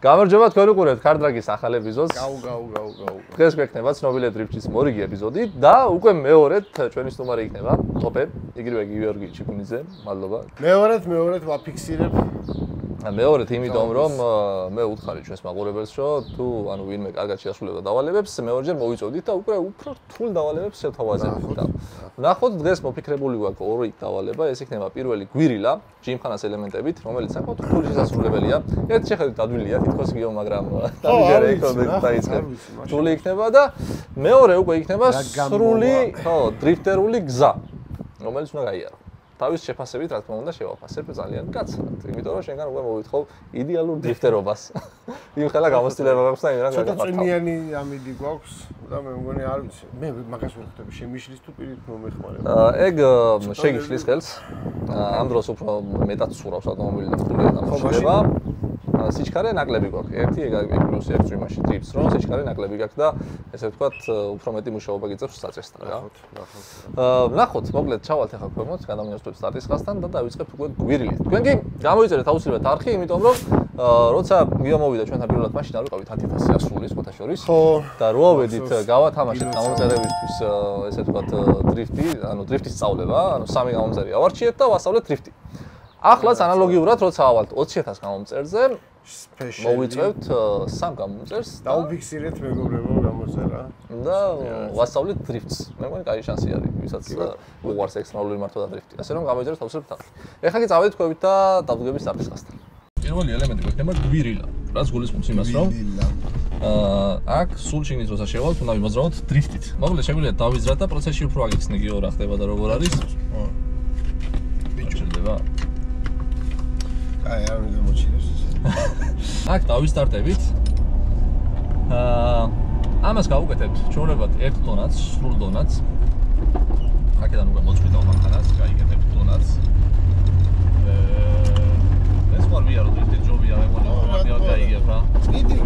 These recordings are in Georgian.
გამარჯობა თქვენ უყურებთ ქარდრაგის ახალ ეპიზოდს. გაუ. დღეს გვექნება ცნობილი დრიფტის მორიგი ეპიზოდი და უკვე მეორედ ჩვენი სტუმარი იქნება ტოპე, იგივე გიორგი ჩიფუნიძე, მადლობა. მეორედ ვაფიქსირებ. მეორედ იმიტომ რომ მე უთხარი ჩვენს მაყურებელს რომ თუ ანუ ვინმე კარგად შეასრულებდა დავალებებს, მეორჯერ მოვიწოდით და უკვე უფრო რთულ დავალებებს შევთავაზებთ. ნახოთ დღეს მოფიქრებული გვაქვს ორი დავალება, ეს იქნება პირველი გვირილა, ჯიმხანას ელემენტებით, რომელიც საკმაოდ რთული შესასრულებელია. ერთი შეხედვით ადვილია, თითქოს გიო, მაგრამ დამჯერე იქნება დაიწყებ. რთული იქნება და მეორე უკვე იქნება სრული, დრიფტერული გზა, რომელიც უნდა გაიარო. თავის შეფასებით, რა თქმა უნდა, შევაფასებ ძალიან კაცად. იმიტომ რომ შენგან უკვე მოვითხოვ идеალურ დრიფტერობას. იმ ხელა გამოცდილება გვაქვს და იმერან გადავხატავ. ცოტა წინიანი ამიდი გვაქვს და მე მგონი არ ვიცი. მე მაგას ვიხდები, შემიშლის თუ პირით მომეხმარება. ეგ შეგიშლის ხელს. ამ დროს უფრო მეტად სურავს ავტომობილი და რთულია დამუშავება. სიჩქარე ნაკლები გვაქვს. ერთი ეგ პლუსი ერთ იმაში ტრიპს რომ სიჩქარე ნაკლები გაქვს და ესე ვთქვათ უფრო მეტი მუშაობა გიწევს საწესთან რა. ნახოთ, მოკლედ ჩავალთ ახლა ქვემოთ, გადამიოსწრებთ სტარტის ხაზთან და დავიწყებთ უკვე გვირილით. თქვენ კი გამოიწერეთ აუცილებლად არხი, იმიტომ რომ როცა გიომოვიდა ჩვენთან პირველად მაშინ არ ვიყავით 10,000 ასრულის ხოთა შორის და რო ავედით გავათამაშეთ გამომწერებისთვის ესე ვთქვათ დრიფტი, ანუ დრიფტის სწავლება, ანუ 3 გამომწერი ავარჩიეთ და ვასწავლეთ დრიფტი. ახლაც ანალოგიურად როცა ავალთ 20,000 გამომწერზე მოვიწევთ 3 გამომწერს და ვიფიქსირეთ მეგობრებო გამოწერა და ვასწავლეთ დრიფტს. მე მგონი კაი შანსი არის, ვისაც უყვარს ექსტრემალური მართვა და დრიფტი. ასე რომ გამოიძერეთ აუცილებლად თავი. ეხლა კი წავედით ქვევით და დავდგებით სტარტის ხაზთან. პირველი ელემენტი გვექნება გვირილა, რაც გულისხმობს იმას, რომ აქ სულ შიგნით როცა შევალთ, უნდა ვიმოძრავოთ დრიფტით. მოკლედ შეგვიძლია დავიზრათ და პროცესში უფრო აგიხსნი გიო რა ხდება და როგორ არის. ბიჭო აი, არ მოგმოჩინებს. აქ დავისტარტებით. ამას გავუკეთებთ ჩვეულებრივ 1 დონაც, სრულ დონაც. აქედან უკვე მოწყვეტავ მანქანას, გაიგებთ დონაც. ეს ხარ ვიარო დრიფტის ჯობია, მე მგონი რადიო გაიგებ რა. კიდე.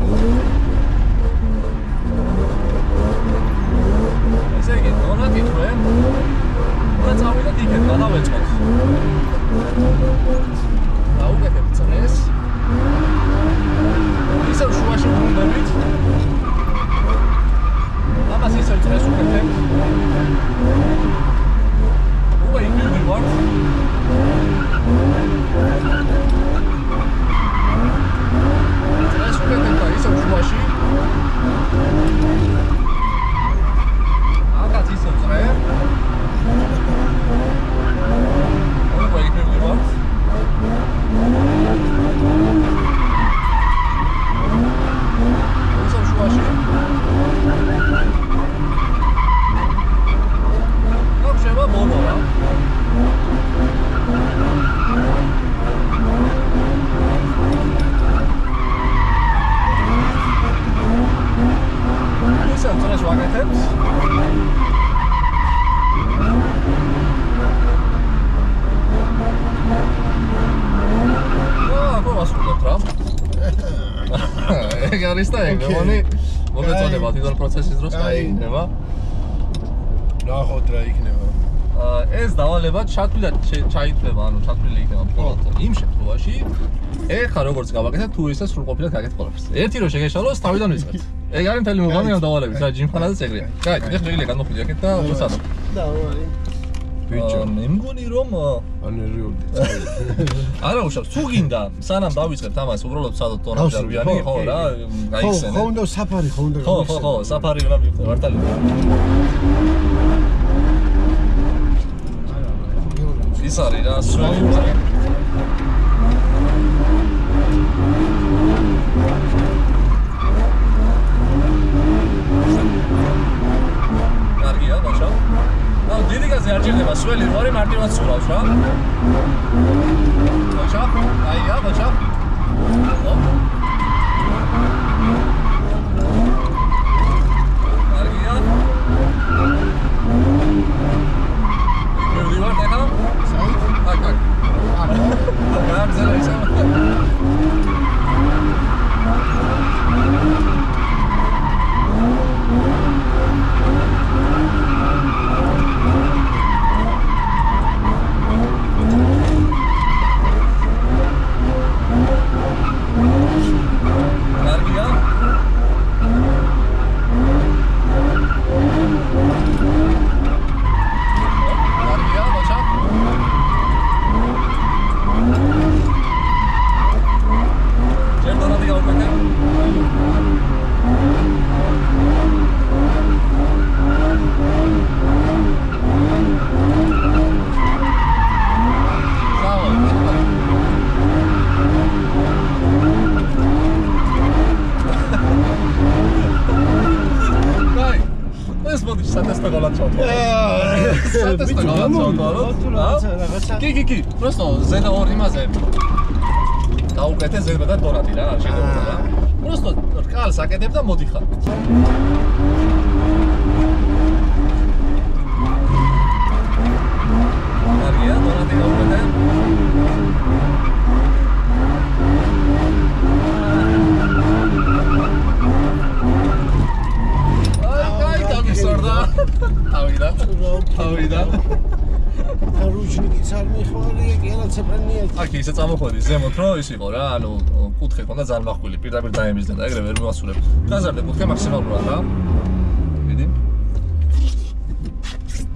ესე იგი, დონათი თქვენ და წავიდეთ იქეთ, გადავეწყოთ. დაუკეთებთ წრეს. ისევ შუაში ვუნდებით. ამას ისევ წრეს უკეთებთ. უკვე იგივე ვართ. წრეს უკეთებთ და ისევ შუაში. აკაც ისევ წრე. უკვე იგივე ვართ. ისევ შუაში. ნახშება ბოლო რა. ისევ წრეს ვაკეთებთ. ვასრულებთ რა. ეგ არის და ეგ მეგონი მოგეწოდება თვითონ პროცესის დროს გაიგება. ნახოთ რა იქნება. ეს დავალება ჩათვლილად ჩაითვლება, ანუ ჩათვლილი იქნება მხოლოდ იმ შემთხვევაში, ეხლა როგორც გავაკეთეთ, თუ ისე სრულყოფილად გაკეთეთ ყველაფერს. ერთი რო შეგეშალოს, თავიდან ვიწყებთ. ეგ არის მთელი მუღამი ამ დავალებით, რა ჯიმხანაზე წეგრია. კაი, ეხლა შეგიძლია გადმოხვიდე აქეთ და უცადო. დავარი. ბიჭო, მე მგონი რომ ანერიული. არა უშავს, თუ გინდა, სანამ დავიწყებთ ამას, უბრალოდ სადოთ ტონაჟარბიანი, ხო რა, გაიხსენე. ხო, უნდა საფარი, ხო უნდა გაიხსენე. ხო, საფარი უნდა მივხვდე, მართალი. ის არის რა, სველი. კარგია, ბაშა. ნუ დიდი გაზი არ ჭირდება, სველი როარი მარტივად სურავს რა. ბაშა, აია, ბაშა. კარგია. მივდივარ ახლა. აკ. გაგზავნე ისე. მოდი სატესტო გალაცავთ. სატესტო გალაცავთ. კი. просто ზედა ორ იმაზე დაუკეთე ზედა და დონატი რა შეიძლება რა. просто რკალს აკეთებ და მოდიხარ. კარგია, დონატი გაუკეთე. ავიდა. რუჩნიკიც არ მიხვალია, კი არა ცეპრენია. აქ ისე წამოხვედი ზემოთ, რომ ის იყო რა, ანუ კუთხე ქონდა ძალმახვილი, პირდაპირ დაემიზდა და ეგრევე ვერ მივასურებ. გაზარდე კუთხე მაქსიმალურად რა. ვიდი.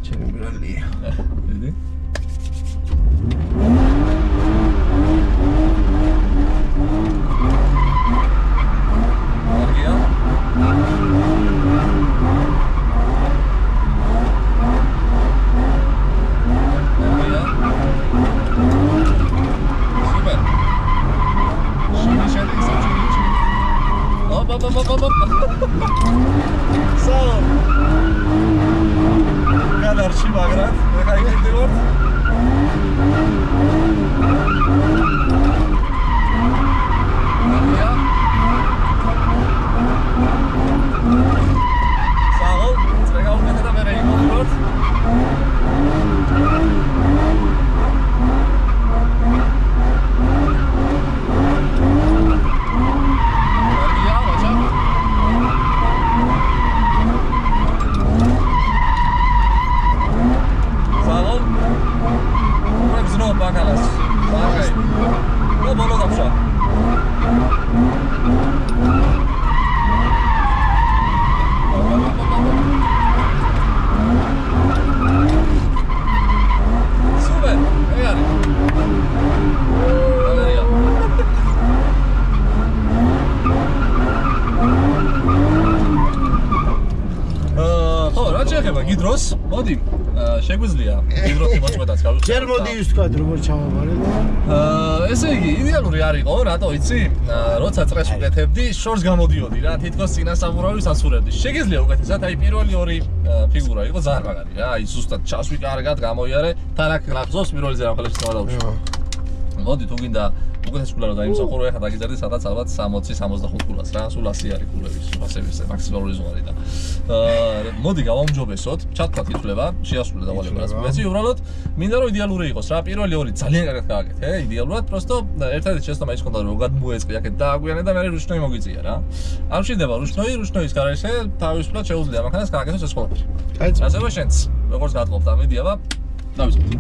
ჩემი ბრალია. ვიდი. კარგია. Sağ ol. Kadar şibagrat. Ne kadar gidiyor? Sağ ol. Çekal ne kadar vereyim olur. გიდროს, მოდი, შეგვიძლია გიდროსი მოწყვეტაც გავიხსენოთ. ჯერ მოდი ის თქვა, როგორ ჩავაბარებ. ესე იგი, იდეალური არ იყო, რატო იცი? როცა წრეს უკეთებდი, შორს გამოდიოდი რა, თითქოს წინასახურავის ასურებდი. შეგიძლია უკეთესად, აი პირველი ორი ფიგურა იყო ძალიან მაგარი რა, აი ზუსტად ჩასვი კარგად გამოიარე, თან აქ ნახზოვს პირველი ზერამხელში დავადავში. მოდი თუ გინდა უკეთეს კულა რომ დაიმსახურო, ეხლა დაგიძერდი სადაც ალბათ 60-65 კულას რა, სულ 100 არის კულების, ფასების მაქსიმალური ზღვარი და მოდი გავამჯობესოთ, ჩათქვათ ითვლება, შეასრულე დავალება რაც მეცი, უბრალოდ მინდა რომ იდეალური იყოს რა, პირველი ორი ძალიან კარგად გააკეთე, იდეალურად, просто ერთადერთი შეცდომა ის ქონდა რომ გადმოეწყი აქეთ დააგვიანე და მე რუშნოი მოგიწია რა. არ მშვიდება რუშნოის გარშე თავისუფლად შეუძლია მანქანას გააკეთოს ეს ყველაფერი. ასევე შენც, როგორც გატყობთ, ამედია ვა, დავიწყოთ.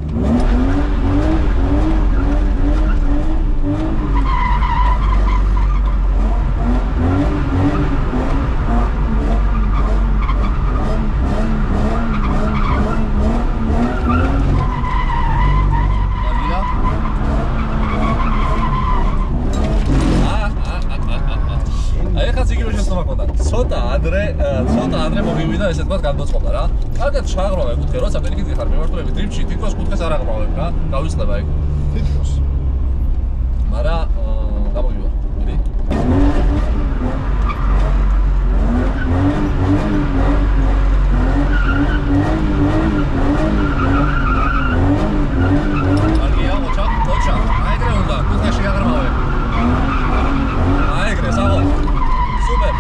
ცოტა ადრე მოგივიდა ესე თქვა გადმოწყობა რა. კარგად ჩაღრმავე კუთხე, როცა პირიქით გიხარ მიმართულები დრიფტში, თითქოს კუთხეს არ აღრმავებ რა. გავიწყდება ეგ. თითქოს. მარა გამოგივა. მიდი. კარგია, მოჩა. აიგრე უნდა, კუთხეში აღრმავე. აიგრე, საღო. Super.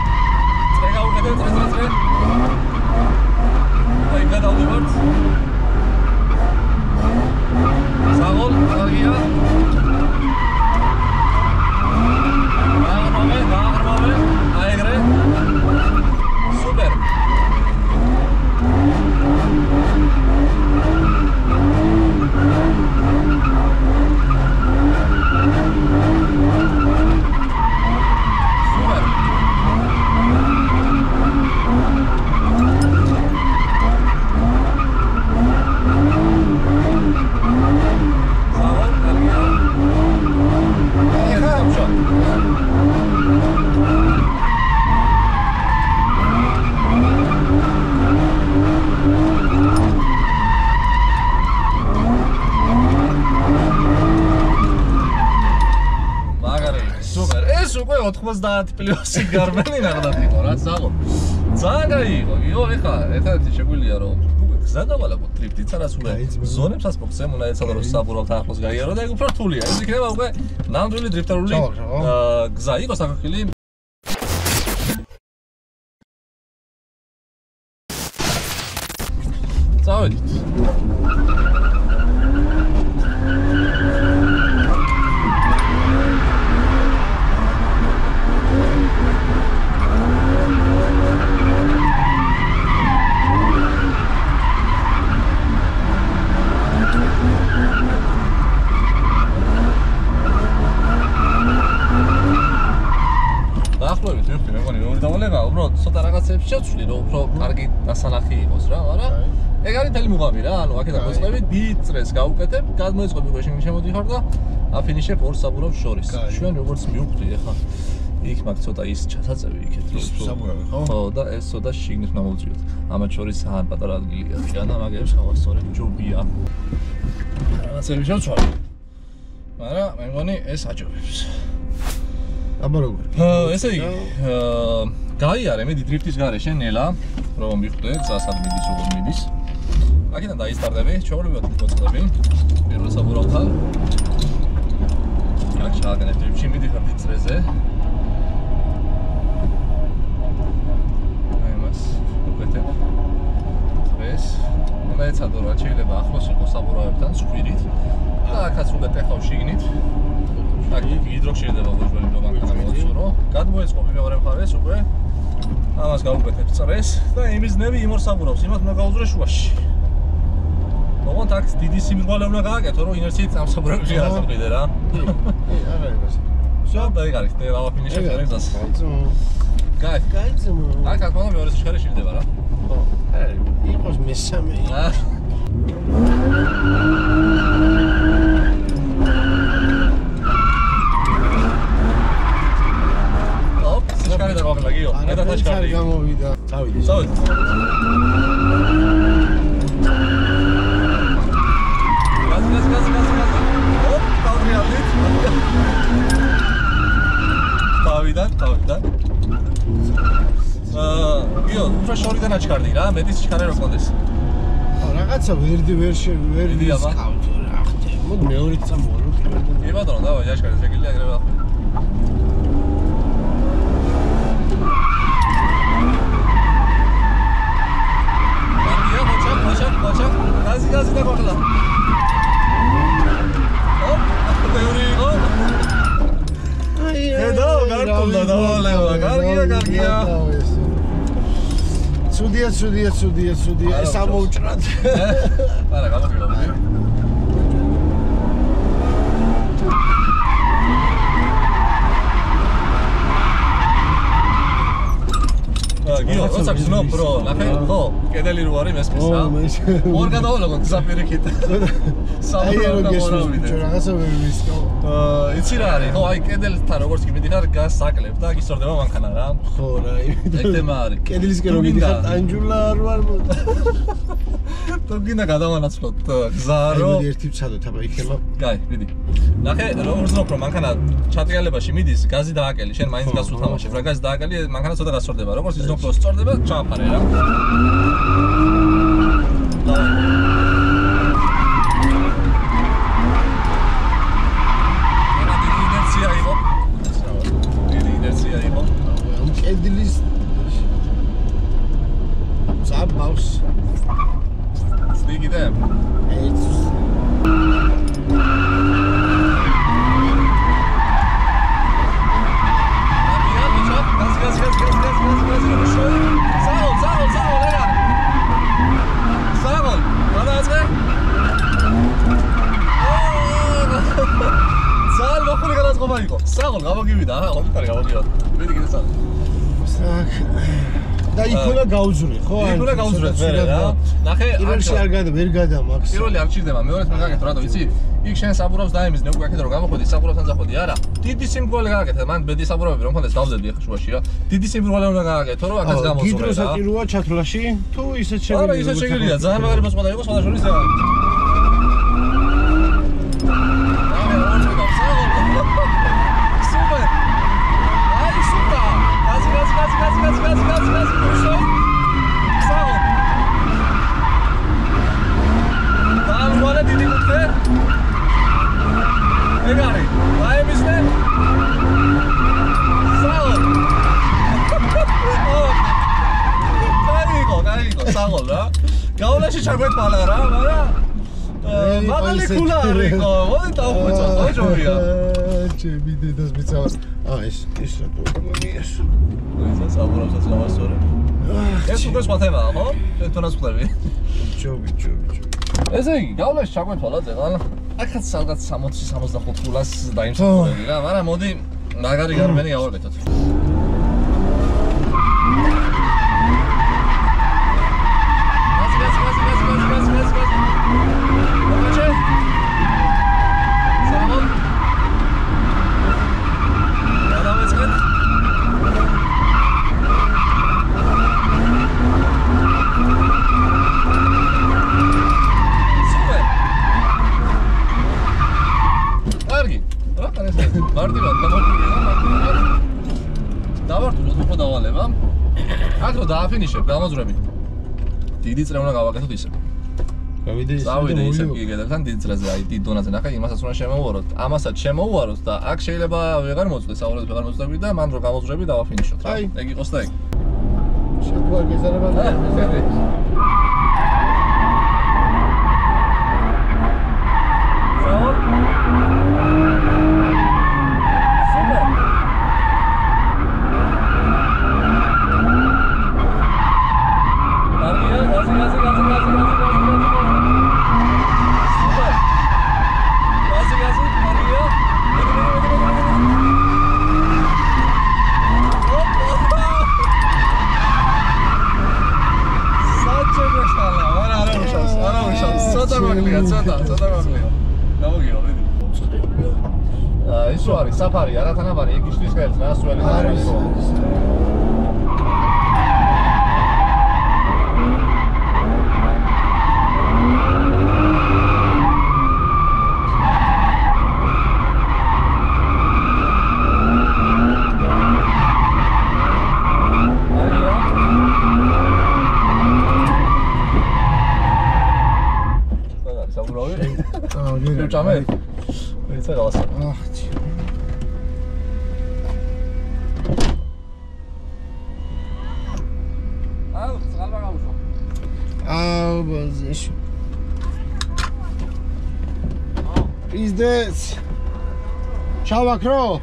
Trega ukete, tre. Ai გადავდივართ. საღოლ, კარგია. აღრმავე. აიგრე. Super. უკვე 90 პლუსი გარმენი ნახდათ იყო რა, საღო. ძალიან გაიგო. იო, ეხლა ერთადერთი შეგვიძლია რომ გზა დავალაგოთ დრიფტით, სადაც უნდა ზონებსაც მოგცემ, უნდა ეცადო რომ საბურავთ ახლოს გაიარო და ეგ უფრო რთულია. ეს იქნება უკვე ნამდვილი დრიფტარული გზა იყოს ახალი. წავედით. უბრალოდ ცოტა რაღაცებს შევცვლი რომ უფრო კარგი დასანახი იყოს რა, მაგრამ ეგ არის მთელი მუღამი რა, ანუ აქედან მოწყებით დიდ წრეს გავუკეთებ, გადმოეწყობი გვეშინ შემოდიხარ და აფინიშებ ორ საბურავს შორის. ჩვენ როგორც მივხვდი ახლა იქ მაგ ცოტა ის ჩასაწევი იქეთ რომ საბურავი ხო? ხო და ეს ცოტა შიგნით უნდა მოვწიოთ. ამათ შორის ძალიან პატარა ადგილია და მაგებს ხავასწორებ ჯობია. რაღაცები შევცვალე. მაგრამ მე მგონი ეს აჯობებს. აბა როგორ? ესე იგი, გაიარე მე დრიფტის გარეშე ნელა, რომ მივხვდე გზასად მიდის როგორ მიდის. აქედან დაისტარტები, ჩაოლებად მოვწყდები პირველ საბურავთან. აქ ჩააგდეთ დრიფტში მიდიხარ დიდ წრეზე. აი მას უკეთებ. წრეს. უნდა ეცადო რა შეიძლება ახლოს იყოს საბურავებთან სკვირით. და აქაც უნდა ტეხავ შიგნით. აქ ჰიდრო შეიძლება გვეძველი რომ მანქანა მოუწურო. გადმოეწყობი მეორე მხარეს უკვე. ამას გავუკეთებ წრეს და იმის ნები იმ ორ საბურავს იმას უნდა გავუძვრე შუაში. ოღონდ აქ დიდი სიმრგვალე უნდა გააკეთო რომ ინერციით ამ საბურავებში არ აღწევდე რა. არა იმას. შაბა იგარი ხტე ავაფინიშებ ერგზას. გაი. გაიძმო. აქ აკმადა მეორე სიჩქარე შევდება რა. ხო. აი, იყოს მესამე. სიჩქარე დავაღლაგიო. მე და სიჩქარე გამოვიდა. წავიდი. წავიდი. გაზ. ოპ, დავდრიალდით. დავიდან. იო, უფრო შორიდან აჩქარდი რა, მეტი სიჩქარე რო კონდეს. ხო, რაღაცა ვერ ვისკავთ რა ხტე. მოდ მეორეც წამოვალო პირველად. კი ბატონო, დავაი, აჩქარდი, შეგიძლია ეგრევე ახლა. მოჩა, გაზი და გახლა. ოპ, ბევრი იყო. ედო, გარკვეულდა დავალევა, კარგია. ცუდია, ეს ამოუჭრათ. არა, გამოგილა. გიო, როცა გზნობ ბრო, ნახე, ხო, კედელი რო არის მესმის რა. ორ გადავალაგოთ გზაპირიქით. საუბრობ და მორავიდე. რაღაცა ვერ ვისკავ. იცი რა არის, ხო, აი კედელთან როგორც კი მიდიხარ, გაზს აკლებ და გისწორდება მანქანა რა. ხო რა, ეგ თემა არის. კედლისკენ რომ მიდიხარ, ტანჯულა არ ვარ მოდი. თუ გინდა გადავანაცვლოთ გზა რო. აი, ერთი ვცადოთ, აბა იქნება. გაი, მიდი. ნახე, როგორც ვთქვი, რომ მანქანა ჩატრიალებაში მიდის, გაზი დააკელი, შენ მაინც გაზს უთამაშებ რა, გაზი დააკელი, მანქანა ცოტა გასწორდება, როგორც ის ნოქლოს სწორდება, ჩააფარე რა. კედლის საბავს სტიგიდე ეს საღოლ გამოგივიდა რა, ოპიტარი გამოგივიდა. მე დიდი გესა. და იქ უნდა გაუძვრე, ხო? იქ უნდა გაუძვრე მერე რა. ნახე, პირველში ვერ გადამაქს. პირველი არ გჭირდება, მეორეც მე გაგეთო რატო ვიცი? იქ შენ საბურავს დაემიზნე, უკვე აქეთ რომ გამოხვედი, საბურავთან წახვედი, არა. დიდი სიმრგვალე გააკეთე, მან ბედი საბურავები რომ ხონდეს გავდედი ახლა შუაში რა. დიდი სიმრგვალე უნდა გააკეთო, რომ აქაც გამოძვრე რა. გიდროსაჭიროა ჩათვლაში? თუ ისეთ შეგიძლია. არა, ისეთ შეგიძლია, ძალიან მაგარი მოწყობა იყოს, სხვა შორის რა. Gaz. საღოლ რა. გავლაში ჩაგვეთვალა რა, მაგრამ მაგალი ქულა არ იყო. მოდი დავხვეწოთ, ხო ჯობია. ჩემი დედას მიცავა. ეს რა პრობლემია. ეს საბურავსაც გავასწორე. ეს უკვე სხვა თემაა, ხო? შენ თუნდაც ხვდები. ჯობი. ესე იგი, გავლაში ჩაგვეთვალა ზეღალა. აქაც სადღაც 60-65 ქულას დაიმსახურები რა, მაგრამ მოდი მაგარი გარბენი გავაკეთოთ. დააფინიშებ გამოზრებით. დიდი წრე უნდა გავაკეთოთ ისე. წავიდე ისე კიდევთან დიდ წრეზე, აი დიდ დონეზე ნახე, იმასაც უნდა შემოვუაროთ. ამასაც შემოვუაროთ და აქ შეიძლება ვეღარ მოწდეს, საუბრად ვეღარ მოწდები და მან რო გამოზრები დავაფინიშოთ რა. ეგ იყოს და ეგ. შეგვა გეზარება და საფარი არათანაბარი ეგ ისთვის ხელს რა სველი არის ჭამე ეცა გავასწრე Is this? Chavakro.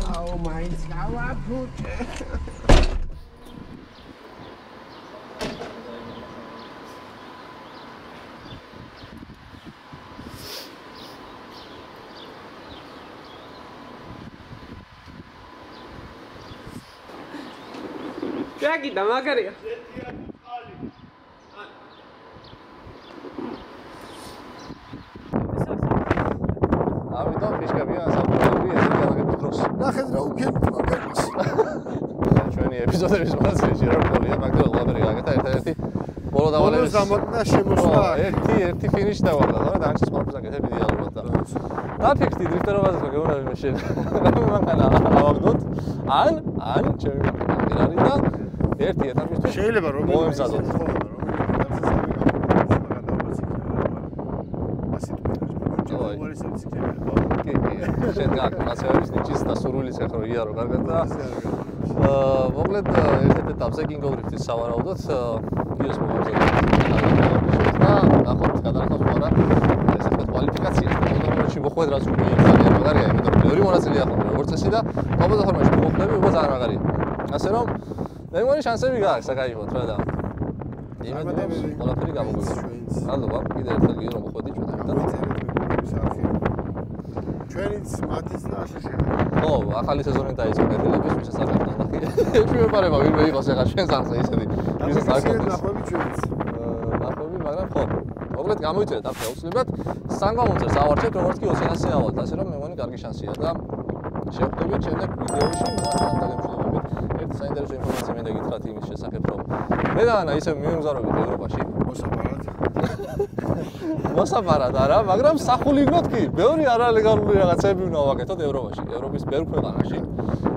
Oh my God. Jackie, da magaria. ნახეთ რა უქებთ მაგას. ჩვენი ეპიზოდების მონაცემში რა ყოლია, მაგრამ ყველაფერი გაკეთა ერთ-ერთი ბოლო დავალების გამოტნა შემოსვლა. ერთი ფინიში დავარდა, რა დანარჩენს ყველაფერს აკეთებ იდეალურად და. დაფიქრდი დრიფტერობაზე რომ გეუბნები შენ. მანქანა ავაგდოთ. ან ჩემი მანქანა არის და ერთი ეტაპისთვის შეიძლება რომ მოემზადოთ. შენ გაკეთებს ნიჭის და სურვილის ახლა იარო კარგად და მოკლედ ერთ ეტაპზე კინგ ოფ დრიფტის სავარაუდოდ იოს მომზადოთ და ნახოთ გადაახავს არა ესე ვთქვათ კვალიფიკაცია მომდევნოებში მოხვედრა რაც უკვე ძალიან მაგარია იმიტომ რომ მეორე მონაწილე ახლა როგორც წესი და ყოფილი ფორმაში მოხვდები უკვე ძალიან მაგარია ასე რომ მე მგონი შანსები გააქვს საკაიფოდ რა და იმედებს ყველაფერი გამოგვიყვება მადლობა კიდევ ერთხელ გირო მოხვედი ჩვენ ჩვენიც მათიც და ასე ხო, ახალი სეზონი დაიწყო კეთილების შესაძლებლად ნახე. ეფიმეპარება ვინმე იყოს ახლა ჩვენს არზე ისეთი. ვისაც არ გქონდეს. ნახვები ჩვენც. ნახვები, მაგრამ ხო. მოკლედ გამოიწერეთ აქ აუცილებლად. სანგამომწერს ავარჩევთ როგორც კი 200-ზე ავალთ, ასე რომ მე მგონი კარგი შანსია და შევხვდებით შემდეგ ვიდეოში, მაგრამ დაგემშვიდობებით. ერთი საინტერესო ინფორმაცია მინდა გითხრათ იმის შესახებ, რომ მე და ანა ისე მივიმგზავრებით ევროპაში. მოსაბარად არა, მაგრამ სახულიგნოთ კი, ბევრი არალეგალური რაღაცები უნდა ვაკეთოთ ევროპაში, ევროპის ბევრ ქვეყანაში.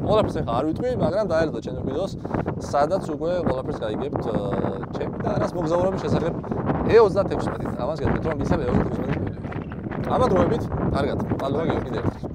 ყველაფერს ახლა არ ვიტყვი, მაგრამ დაელოდოთ ჩემს ვიდეოს, სადაც უკვე ყველაფერს გაიგებთ ჩემი და არას მოგზაურობის შესახებ E36-ით. ამას გეტყვით, რომ ისევ E36-ით ვიდეო. ამა დროებით, კარგად, მადლობა კიდევ ერთხელ.